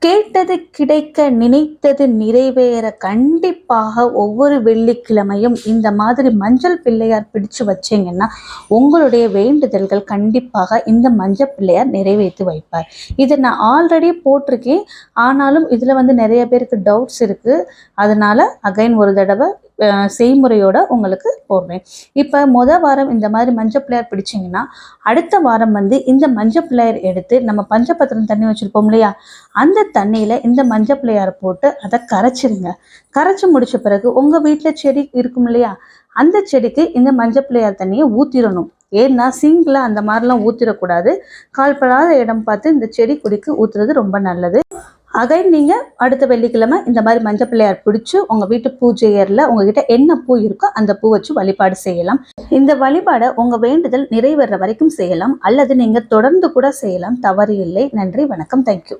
கேட்டது கிடைக்க நினைத்தது நிறைவேற கண்டிப்பாக ஒவ்வொரு வெள்ளிக்கிழமையும் இந்த மாதிரி மஞ்சள் பிள்ளையார் பிடிச்சு வச்சீங்கன்னா உங்களுடைய வேண்டுதல்கள் கண்டிப்பாக இந்த மஞ்சள் பிள்ளையார் நிறைவேற்றி வைப்பார். இதை நான் ஆல்ரெடி போட்டிருக்கேன். ஆனாலும் இதில் நிறைய பேருக்கு டவுட்ஸ் இருக்குது. அதனால அகைன் ஒரு தடவை செய்முறையோட உங்களுக்கு போடுறேன். இப்போ வாரம் இந்த மாதிரி மஞ்சள் பிள்ளையார் பிடிச்சிங்கன்னா அடுத்த வாரம் இந்த மஞ்சள் பிள்ளையார் எடுத்து நம்ம பஞ்சபத்திரம் தண்ணி வச்சுருப்போம் இல்லையா, அந்த தண்ணியில் இந்த மஞ்சள் பிள்ளையாரை போட்டு அதை கரைச்சிருங்க. கரைச்சி முடித்த பிறகு உங்கள் வீட்டில் செடி இருக்கும் இல்லையா, அந்த செடிக்கு இந்த மஞ்சள் பிள்ளையார் தண்ணியை ஊற்றிடணும். ஏன்னா சிங்கில் அந்த மாதிரிலாம் ஊற்றிடக்கூடாது. கால்படாத இடம் பார்த்து இந்த செடி கொடிக்கு ஊற்றுறது ரொம்ப நல்லது. அகைன் நீங்கள் அடுத்த வெள்ளிக்கிழமை இந்த மாதிரி மஞ்சள் பிள்ளையார் பிடிச்சி உங்கள் வீட்டு பூஜை ஏரில் உங்ககிட்ட என்ன பூ இருக்கோ அந்த பூ வச்சு வழிபாடு செய்யலாம். இந்த வழிபாடை உங்கள் வேண்டுதல் நிறைவேற வரைக்கும் செய்யலாம், அல்லது நீங்கள் தொடர்ந்து கூட செய்யலாம். தவறு இல்லை. நன்றி, வணக்கம், தேங்க்யூ.